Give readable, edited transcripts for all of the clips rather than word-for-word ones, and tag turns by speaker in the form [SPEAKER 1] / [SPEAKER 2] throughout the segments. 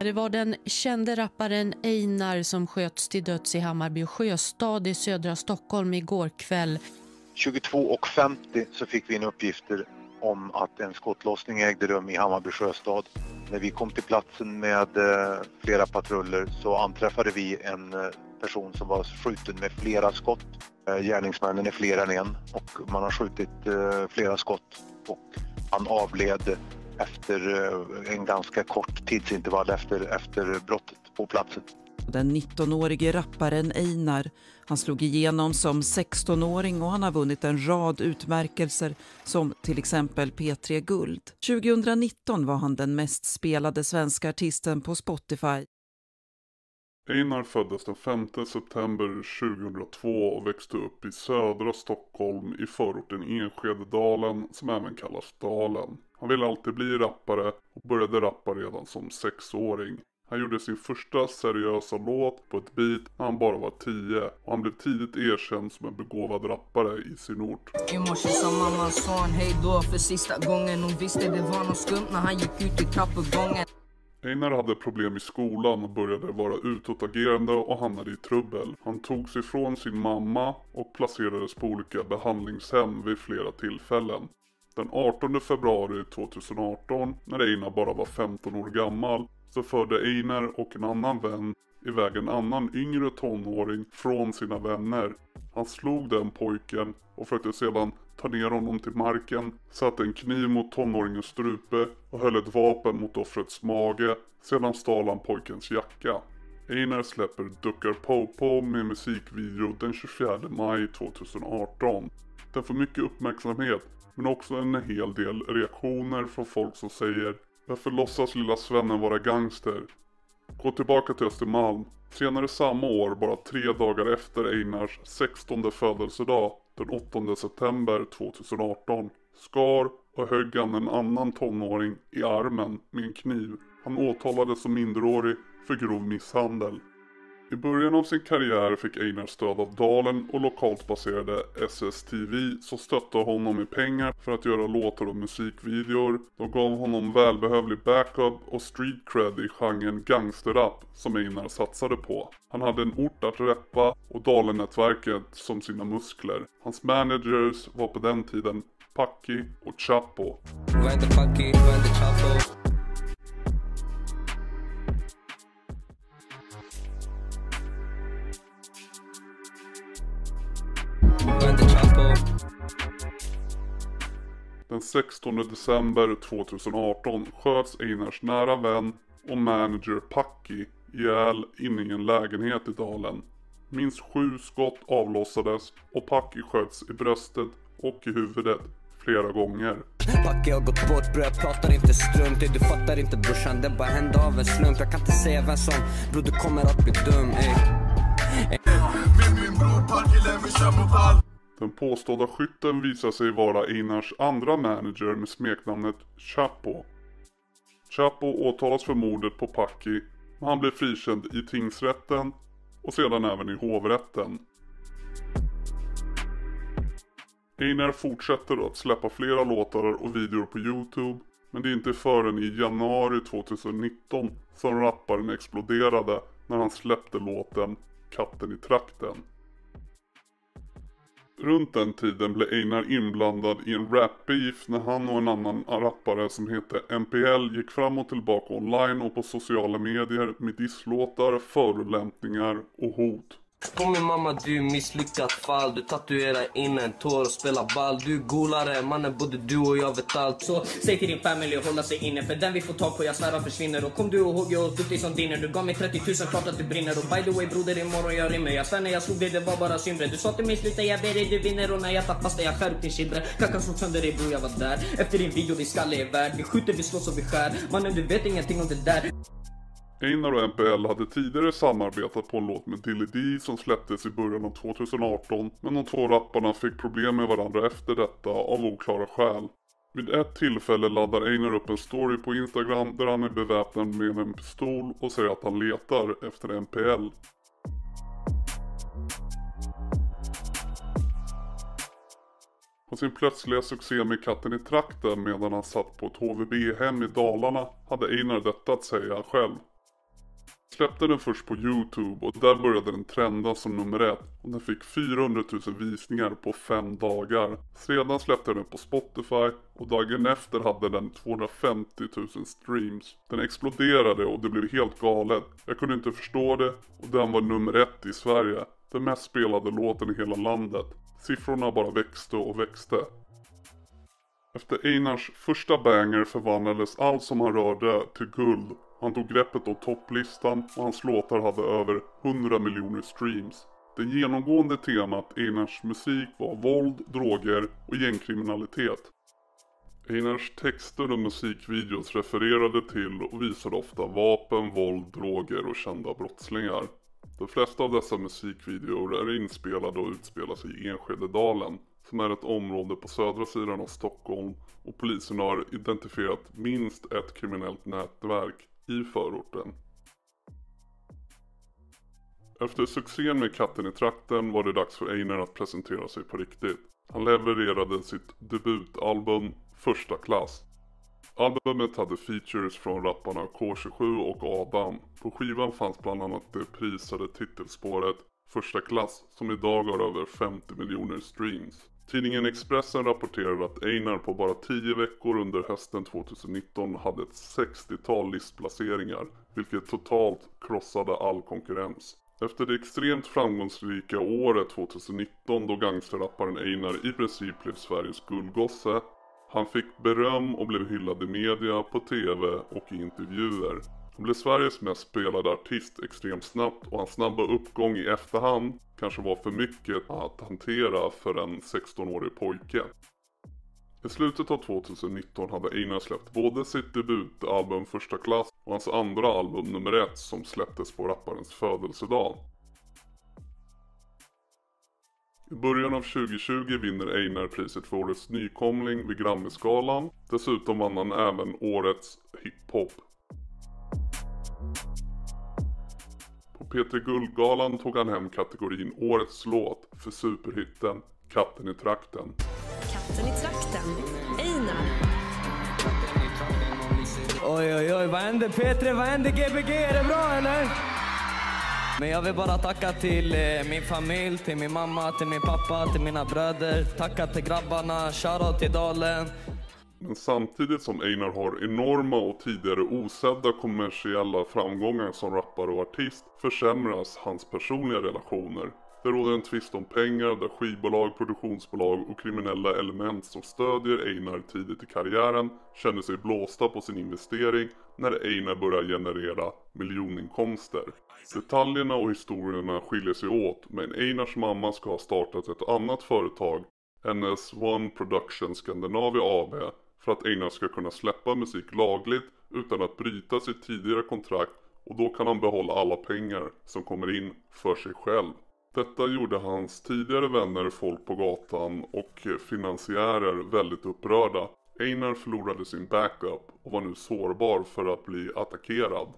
[SPEAKER 1] Det var den kände rapparen Einar som sköts till döds i Hammarby Sjöstad i södra Stockholm igår kväll.
[SPEAKER 2] 22:50 så fick vi in uppgifter om att en skottlossning ägde rum i Hammarby Sjöstad. När vi kom till platsen med flera patruller så anträffade vi en person som var skjuten med flera skott. Gärningsmännen är fler än en och man har skjutit flera skott och han avled efter en ganska kort tidsintervall efter brottet på platsen.
[SPEAKER 3] Den 19-årige rapparen Einar, han slog igenom som 16-åring och han har vunnit en rad utmärkelser som till exempel P3 Guld. 2019 var han den mest spelade svenska artisten på Spotify.
[SPEAKER 4] Einar föddes den 5 september 2002 och växte upp i södra Stockholm i förorten Enskededalen som även kallas Dalen. Han ville alltid bli rappare och började rappa redan som 6-åring. Han gjorde sin första seriösa låt på ett beat när han bara var 10 och han blev tidigt erkänd som en begåvad rappare i sin ort.
[SPEAKER 5] I morse sa mamma son hej då för sista gången. Hon visste det var något skumt när han gick ut i trappuppgången.
[SPEAKER 4] Einar hade problem i skolan och började vara utåtagerande och hamnade i trubbel. Han tog sig från sin mamma och placerades på olika behandlingshem vid flera tillfällen. Den 18 februari 2018, när Einar bara var 15 år gammal, så förde Einar och en annan vän iväg en annan yngre tonåring från sina vänner. Han slog den pojken och försökte sedan ta ner honom till marken, satte en kniv mot tonåringens strupe och höll ett vapen mot offrets mage. Sedan stal han pojkens jacka. Einar släpper Duckar Popo med musikvideo den 24 maj 2018. Den får mycket uppmärksamhet men också en hel del reaktioner från folk som säger: varför låtsas lilla svennen vara gangster? Gå tillbaka till Östermalm. Senare samma år, bara 3 dagar efter Einars 16:e födelsedag, den 8 september 2018, skar och högg han en annan tonåring i armen med en kniv. Han åtalades som minderårig för grov misshandel. I början av sin karriär fick Einar stöd av Dalen och lokalt baserade SSTV som stöttade honom med pengar för att göra låtar och musikvideor. De gav honom välbehövlig backup och street cred i genren gangsterrap som Einar satsade på. Han hade en ort att rappa och Dalen-nätverket som sina muskler. Hans managers var på den tiden Packi och Chapo. Den 16 december 2018 sköts Einars nära vän och manager Packi ihjäl inne i en lägenhet i Dalen. Minst 7 skott avlossades och Packi sköts i bröstet och i huvudet flera gånger.
[SPEAKER 5] Packi har gått bort bror, jag pratar inte strunt. Du fattar inte brorsan, det bara hände av en slump. Jag kan inte säga vem som, bror du kommer att bli dum.
[SPEAKER 6] Min bror Packi lever kärnpåfall.
[SPEAKER 4] Den påstådda skytten visar sig vara Einars andra manager med smeknamnet Chapo. Chapo åtalas för mordet på Packi, men han blev frikänd i tingsrätten och sedan även i hovrätten. Einar fortsätter att släppa flera låtar och videor på YouTube, men det är inte förrän i januari 2019 som rapparen exploderade när han släppte låten Katten i trakten. Runt den tiden blev Einar inblandad i en rap-beef när han och en annan rappare som heter MPL gick fram och tillbaka online och på sociala medier med disslåtar, förolämpningar och hot.
[SPEAKER 5] På min mamma, du är misslyckat fall. Du tatuerar in en tår och spelar ball. Du är golare, mannen, både du och jag vet allt. Så säg till din familj att hålla sig inne, för den vi får tag på, jag svär han försvinner. Och kom du ihåg, jag åt upp dig som dinner. Du gav mig 30 000, klart att du brinner. Och by the way broder, imorgon jag rymmer. Jag svär när jag slog dig, det var bara syndre. Du sa till mig, sluta jag ber dig, du vinner. Och när jag tappade dig, jag skär upp din kindre. Kackan slog sönder dig bror, jag var där. Efter din video, din skalle är värd. Vi skjuter, vi slåss och vi skär. Mannen, du vet ingenting om det där.
[SPEAKER 4] Einar och MPL hade tidigare samarbetat på en låt med Dilly D som släpptes i början av 2018, men de två rapparna fick problem med varandra efter detta av oklara skäl. Vid ett tillfälle laddar Einar upp en story på Instagram där han är beväpnad med en pistol och säger att han letar efter MPL. På sin plötsliga succé med Katten i trakten medan han satt på ett HVB-hem i Dalarna hade Einar detta att säga själv. släppte den först på YouTube och där började den trenda som nummer 1 och den fick 400 000 visningar på 5 dagar. Sedan släppte den på Spotify och dagen efter hade den 250 000 streams. Den exploderade och det blev helt galet. Jag kunde inte förstå det och den var nummer 1 i Sverige. Den mest spelade låten i hela landet. Siffrorna bara växte och växte. Efter Einars första banger förvandlades allt som han rörde till guld. Han tog greppet om topplistan och hans låtar hade över 100 miljoner streams. Det genomgående temat i Einars musik var våld, droger och gängkriminalitet. Einars texter och musikvideos refererade till och visade ofta vapen, våld, droger och kända brottslingar. De flesta av dessa musikvideor är inspelade och utspelar sig i Enskededalen, som är ett område på södra sidan av Stockholm, och polisen har identifierat minst ett kriminellt nätverk i förorten. Efter succén med Katten i trakten var det dags för Einar att presentera sig på riktigt. Han levererade sitt debutalbum Första klass. Albumet hade features från rapparna K27 och Adam. På skivan fanns bland annat det prisade titelspåret Första klass som idag har över 50 miljoner streams. Tidningen Expressen rapporterade att Einar på bara 10 veckor under hösten 2019 hade ett 60-tal listplaceringar, vilket totalt krossade all konkurrens. Efter det extremt framgångsrika året 2019 då gangsterrapparen Einar i princip blev Sveriges guldgosse, han fick beröm och blev hyllad i media, på tv och i intervjuer. Han blev Sveriges mest spelade artist extremt snabbt och hans snabba uppgång i efterhand kanske var för mycket att hantera för en 16-årig pojke. I slutet av 2019 hade Einar släppt både sitt debutalbum Första klass och hans andra album nummer 1 som släpptes på rapparens födelsedag. I början av 2020 vinner Einar priset för årets nykomling vid Grammisgalan. Dessutom vann han även årets hiphop. På P3 Guldgalan tog han hem kategorin Årets låt för superhitten Katten i trakten.
[SPEAKER 7] Katten i trakten, Einar.
[SPEAKER 5] Oj, oj, oj, vad händer P3, vad händer Gbg, är det bra eller? Men jag vill bara tacka till min familj, till min mamma, till min pappa, till mina bröder. Tacka till grabbarna, shoutout till Dalen.
[SPEAKER 4] Men samtidigt som Einar har enorma och tidigare osedda kommersiella framgångar som rappare och artist försämras hans personliga relationer. Det råder en tvist om pengar där skivbolag, produktionsbolag och kriminella element som stödjer Einar tidigt i karriären känner sig blåsta på sin investering när Einar börjar generera miljoninkomster. Detaljerna och historierna skiljer sig åt, men Einars mamma ska ha startat ett annat företag, NS1 Production Scandinavia AB, för att Einar ska kunna släppa musik lagligt utan att bryta sitt tidigare kontrakt, och då kan han behålla alla pengar som kommer in för sig själv. Detta gjorde hans tidigare vänner, folk på gatan och finansiärer väldigt upprörda. Einar förlorade sin backup och var nu sårbar för att bli attackerad.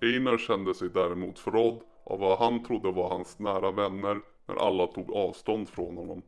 [SPEAKER 4] Einar kände sig däremot förrådd av vad han trodde var hans nära vänner när alla tog avstånd från honom.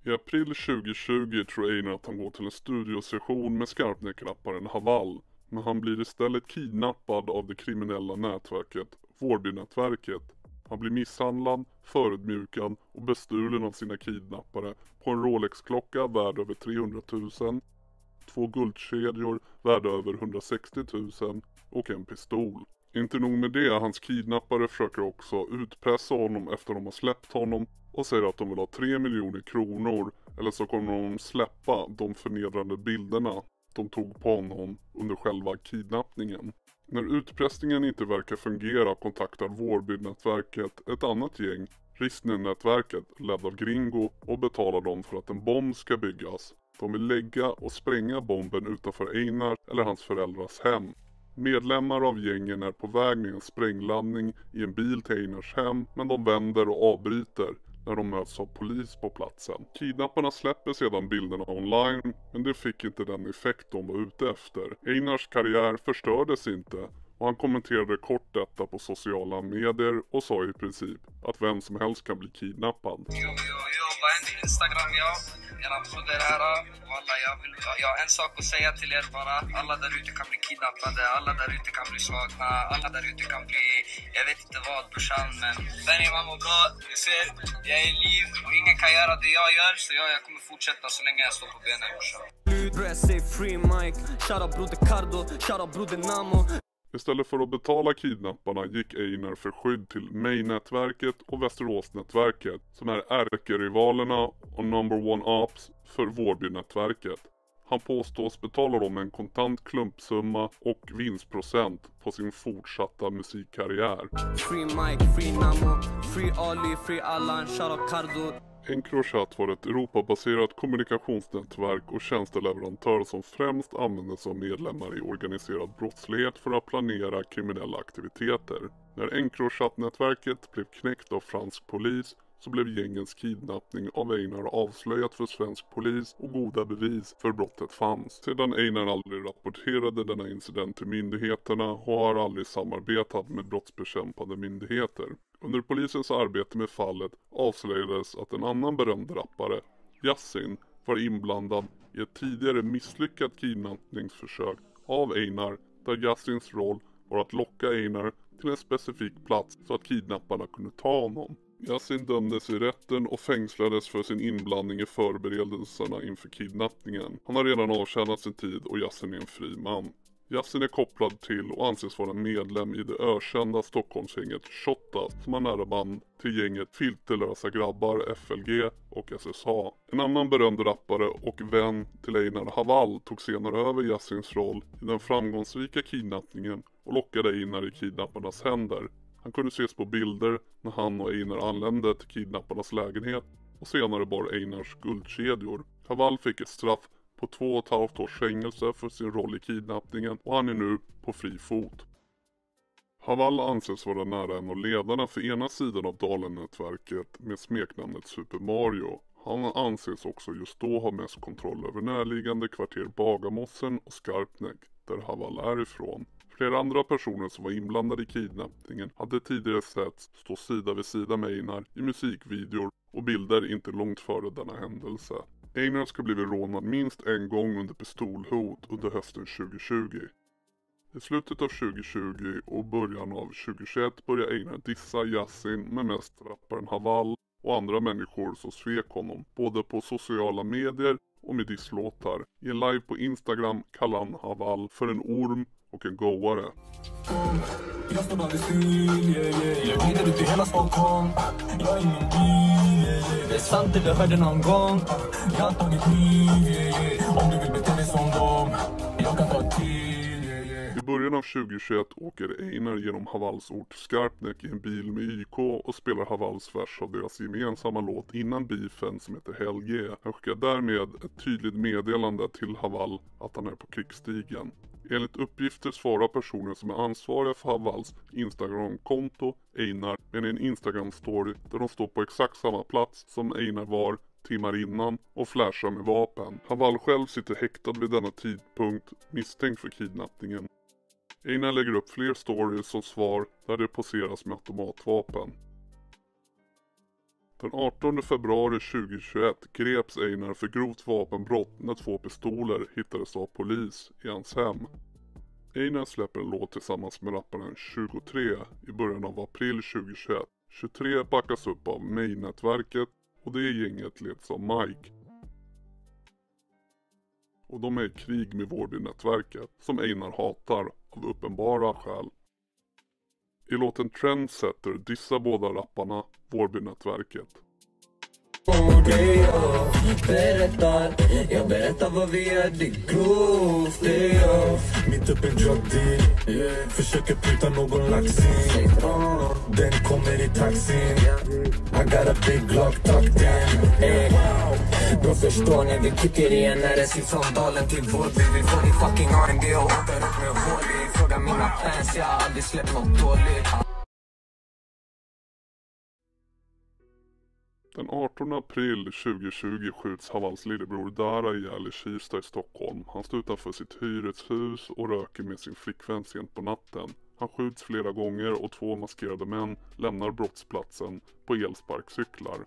[SPEAKER 4] I april 2020 tror Einar att han går till en studiosession med skarpnäckrapparen Haval, men han blir istället kidnappad av det kriminella nätverket, Vårbynätverket. Han blir misshandlad, förödmjukad och bestulen av sina kidnappare på en Rolex-klocka värd över 300 000, 2 guldkedjor värda över 160 000 och en pistol. Inte nog med det, hans kidnappare försöker också utpressa honom efter de har släppt honom och säger att de vill ha 3 miljoner kronor eller så kommer de släppa de förnedrande bilderna de tog på honom under själva kidnappningen. När utpressningen inte verkar fungera kontaktar Vårbynätverket ett annat gäng, Rissne-nätverket, ledd av Gringo, och betalar dem för att en bomb ska byggas. De vill lägga och spränga bomben utanför Einar eller hans föräldrars hem. Medlemmar av gängen är på väg med en sprängladdning i en bil till Einars hem, men de vänder och avbryter när de möts av polis på platsen. Kidnapparna släpper sedan bilderna online, men det fick inte den effekt de var ute efter. Einars karriär förstördes inte och han kommenterade kort detta på sociala medier och sa i princip att vem som helst kan bli kidnappad.
[SPEAKER 8] Vad händer Instagram, era bröder här. Walla, jag har en sak att säga till er bara. Alla där ute kan bli kidnappade, alla där ute kan bli slagna, alla där ute kan bli, jag vet inte vad, brorsan. Men Benny, man mår bra, du ser, jag är i liv och ingen kan göra det jag gör. Så jag kommer fortsätta så länge jag står på benen, brorsan.
[SPEAKER 5] Bror, säg free Mike, shoutout broder Cardo, shoutout broder Namo.
[SPEAKER 4] Istället för att betala kidnapparna gick Einar för skydd till May-nätverket och Västerås-nätverket som är ärkerivalerna och number one ops för Vårby-nätverket. Han påstås betala dem en kontant klumpsumma och vinstprocent på sin fortsatta musikkarriär.
[SPEAKER 5] Free Mike, free Namo, free Ali, free Allan, shoutout Cardo.
[SPEAKER 4] Encrochat var ett Europabaserat kommunikationsnätverk och tjänsteleverantör som främst användes av medlemmar i organiserad brottslighet för att planera kriminella aktiviteter. När Encrochat-nätverket blev knäckt av fransk polis så blev gängens kidnappning av Einar avslöjat för svensk polis och goda bevis för brottet fanns. Sedan Einar aldrig rapporterade denna incident till myndigheterna och har aldrig samarbetat med brottsbekämpande myndigheter. Under polisens arbete med fallet avslöjades att en annan berömd rappare, Yasin, var inblandad i ett tidigare misslyckat kidnappningsförsök av Einar där Yasins roll var att locka Einar till en specifik plats så att kidnapparna kunde ta honom. Yasin dömdes i rätten och fängslades för sin inblandning i förberedelserna inför kidnappningen. Han har redan avtjänat sin tid och Yasin är en fri man. Yasin är kopplad till och anses vara medlem i det ökända Stockholmsgänget Shotta som har nära band till gänget Filterlösa grabbar, FLG och SSH. En annan berömd rappare och vän till Einar, Haval, tog senare över Yasins roll i den framgångsrika kidnappningen och lockade Einar i kidnapparnas händer. Han kunde ses på bilder när han och Einar anlände till kidnapparnas lägenhet och senare bar Einars guldkedjor. Haval fick ett straff på 2,5 års fängelse för sin roll i kidnappningen och han är nu på fri fot. Haval anses vara nära en av ledarna för ena sidan av Dalen-nätverket med smeknamnet Super Mario. Han anses också just då ha mest kontroll över närliggande kvarter Bagarmossen och Skarpnäck, där Haval är ifrån. Flera andra personer som var inblandade i kidnappningen hade tidigare sett stå sida vid sida med Einar i musikvideor och bilder inte långt före denna händelse. Einar ska blivit rånad minst en gång under pistolhot under hösten 2020. I slutet av 2020 och början av 2021 började Einar dissa Yasin med mest rapparen Haval och andra människor som svek honom både på sociala medier och med disslåtar. I en live på Instagram kallar han Haval för en orm och en goare.
[SPEAKER 6] Jag står bland jag glider ut i hela Stockholm. Jag är ingen bil, det är sant eller hörde någon gång. Jag har tagit liv, om du vill bete dig som dem. Jag kan ta till.
[SPEAKER 4] I början av 2021 åker Einar genom Havals ort Skarpnäck i en bil med YK och spelar Havals vers av deras gemensamma låt innan beefen som heter Hell Yeah. Han skickar därmed ett tydligt meddelande till Haval att han är på krigsstigen. Enligt uppgifter svarar personer som är ansvariga för Havals Instagram-konto Einar med en Instagram-story där de står på exakt samma plats som Einar var timmar innan och flashar med vapen. Haval själv sitter häktad vid denna tidpunkt misstänkt för kidnappningen. Einar lägger upp fler stories som svar där det poseras med automatvapen. Den 18 februari 2021 greps Einar för grovt vapenbrott när 2 pistoler hittades av polis i hans hem. Einar släpper en låt tillsammans med rapparen 23 i början av april 2021. 23 backas upp av May-nätverket och det gänget leds av Mike. Och de är i krig med Vårby-nätverket som Einar hatar av uppenbara skäl. I låten Trendsetter dissar båda rapparna Vårby-nätverket.
[SPEAKER 8] Jag berättar vad vi är, det är grovt, det är jag.
[SPEAKER 6] Mitt upp en drug deal, försöker puta någon laxin. Den kommer i taxin, I got a big Glock tucked in.
[SPEAKER 8] De förstår när vi kickar igen RS ifrån Dalen till Vårby. Vi får i fucking R&B och åker upp med hål i. Fråga mina fans, jag har aldrig släppt något dåligt.
[SPEAKER 4] Den 18 april 2020 skjuts Havals lillebror Dara ihjäl i Kista i Stockholm. Han står utanför sitt hyreshus och röker med sin flickvän sent på natten. Han skjuts flera gånger och 2 maskerade män lämnar brottsplatsen på elsparkcyklar.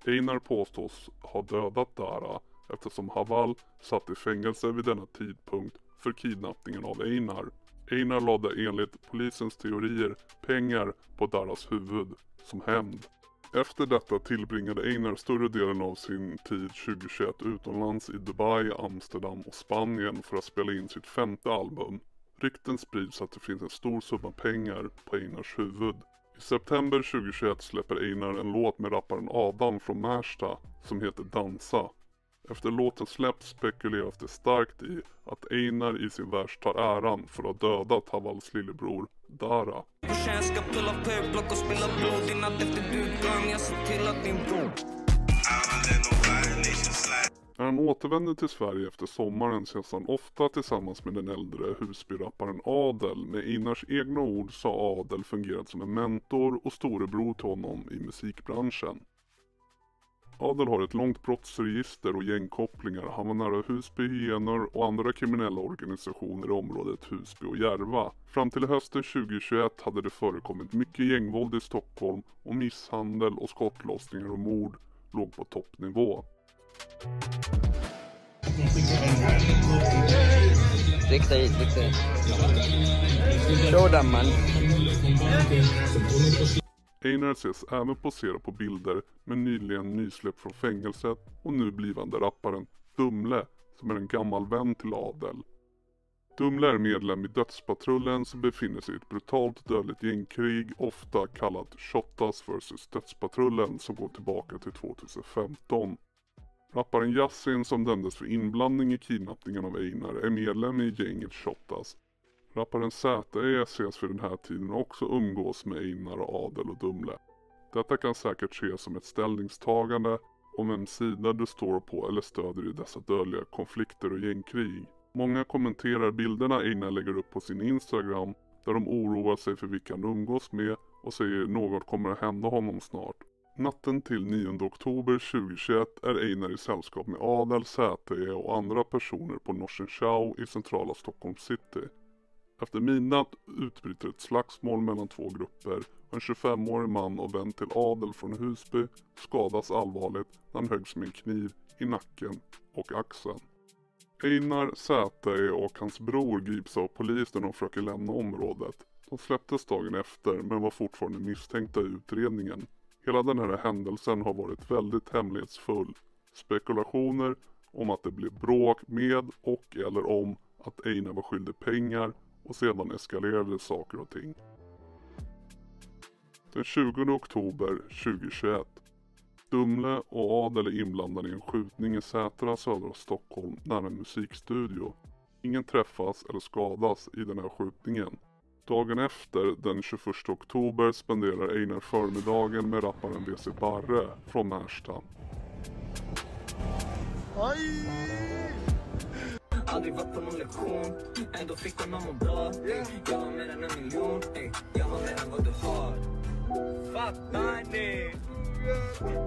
[SPEAKER 4] Einar påstås ha dödat Dara eftersom Haval satt i fängelse vid denna tidpunkt för kidnappningen av Einar. Einar lade enligt polisens teorier pengar på Daras huvud som hämnd. Efter detta tillbringade Einar större delen av sin tid 2021 utomlands i Dubai, Amsterdam och Spanien för att spela in sitt 5:e album. Rykten sprids att det finns en stor summa pengar på Einars huvud. I september 2021 släpper Einar en låt med rapparen Adam från Märsta som heter Dansa. Efter låten släpps spekuleras det starkt i att Einar i sin vers tar äran för att ha dödat Havals lillebror Dara. När han återvänder till Sverige efter sommaren ses han ofta tillsammans med den äldre Husby-rapparen Adel. Med Einars egna ord så har Adel fungerat som en mentor och storebror till honom i musikbranschen. Adel har ett långt brottsregister och gängkopplingar. Han var nära Husby hyenor och andra kriminella organisationer i området Husby och Järva. Fram till hösten 2021 hade det förekommit mycket gängvåld i Stockholm och misshandel och skottlossningar och mord låg på toppnivå.
[SPEAKER 5] Rikta hit. Sådär man.
[SPEAKER 4] Einar ses även posera på bilder med nyligen nysläpp från fängelset och nu blivande rapparen Dumle som är en gammal vän till Adel. Dumle är medlem i Dödspatrullen som befinner sig i ett brutalt dödligt gängkrig, ofta kallat Shottaz vs Dödspatrullen, som går tillbaka till 2015. Rapparen Yasin som dömdes för inblandning i kidnappningen av Einar är medlem i gänget Shottaz. Rapparen Z.E. ses för den här tiden också umgås med Einar och Adel och Dumle. Detta kan säkert ske som ett ställningstagande om vem sida du står på eller stöder i dessa dödliga konflikter och gängkrig. Många kommenterar bilderna Einar lägger upp på sin Instagram där de oroar sig för vilka han umgås med och säger något kommer att hända honom snart. Natten till 9 oktober 2021 är Einar i sällskap med Adel, Z.E. och andra personer på Norsenschau i centrala Stockholm city. Efter midnatt utbryter ett slagsmål mellan 2 grupper och en 25-årig man och vän till Adel från Husby skadas allvarligt när han höggs med en kniv i nacken och axeln. Einar, Z.E. och hans bror grips av polisen och försöker lämna området. De släpptes dagen efter men var fortfarande misstänkta i utredningen. Hela den här händelsen har varit väldigt hemlighetsfull. Spekulationer om att det blev bråk med och eller om att Einar var skyldig pengar och sedan eskalerade saker och ting. Den 20 oktober 2021. Dumle och Adel är inblandade i en skjutning i Sätra, södra Stockholm, nära en musikstudio. Ingen träffas eller skadas i den här skjutningen. Dagen efter, den 21 oktober, spenderar Einar förmiddagen med rapparen W.C. Barre från Märsta.
[SPEAKER 5] Aldrig varit på någon lektion, ändå fick hon någon bra. Jag har mer än 1 miljon, jag har mer än vad du har. Fattar ni?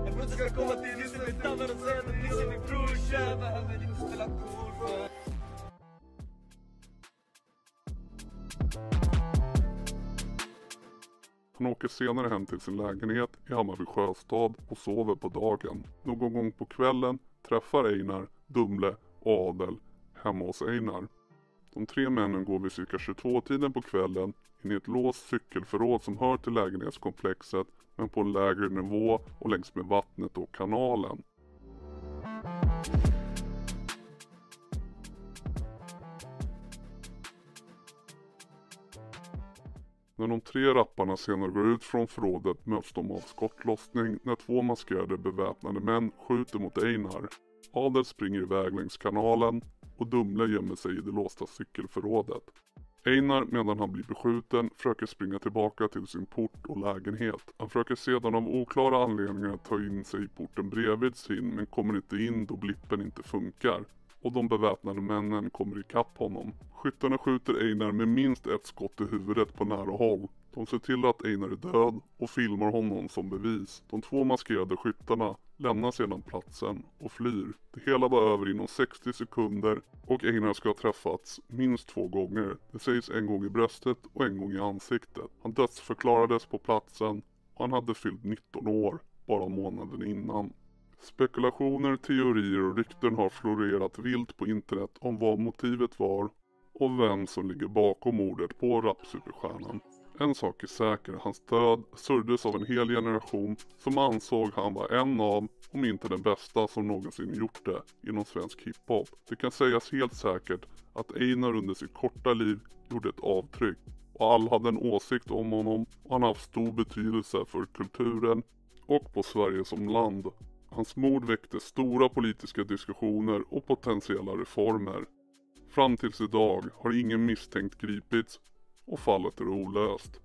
[SPEAKER 5] Jag bror ska komma till Nisse med tannar och säga att Nisse är min brorsa. Jag behöver inte spela cool.
[SPEAKER 4] Han åker senare hem till sin lägenhet i Hammarby Sjöstad och sover på dagen. Någon gång på kvällen träffar Einar, Dumle och Adel hemma hos Einar. De 3 männen går vid cirka 22-tiden på kvällen in i ett låst cykelförråd som hör till lägenhetskomplexet men på en lägre nivå och längs med vattnet och kanalen. När de 3 rapparna senare går ut från förrådet möts de av skottlossning när 2 maskerade beväpnade män skjuter mot Einar. Adel springer iväg längs kanalen och Dumle gömmer sig i det låsta cykelförrådet. Einar, medan han blir beskjuten, försöker springa tillbaka till sin port och lägenhet. Han försöker sedan av oklara anledningar ta in sig i porten bredvid sin men kommer inte in då blippen inte funkar. Och de beväpnade männen kommer ikapp honom. Skyttarna skjuter Einar med minst 1 skott i huvudet på nära håll. De ser till att Einar är död och filmar honom som bevis. De 2 maskerade skyttarna lämnar sedan platsen och flyr. Det hela var över inom 60 sekunder och Einar ska ha träffats minst 2 gånger. Det sägs en gång i bröstet och en gång i ansiktet. Han dödsförklarades på platsen och han hade fyllt 19 år bara månaden innan. Spekulationer, teorier och rykten har florerat vilt på internet om vad motivet var och vem som ligger bakom mordet på rapsuperstjärnan. En sak är säker, hans död sörjdes av en hel generation som ansåg han var en av, om inte den bästa som någonsin gjort det inom svensk hiphop. Det kan sägas helt säkert att Einar under sitt korta liv gjorde ett avtryck och alla hade en åsikt om honom och han har haft stor betydelse för kulturen och på Sverige som land. Hans mord väckte stora politiska diskussioner och potentiella reformer. Fram tills idag har ingen misstänkt gripits och fallet är olöst.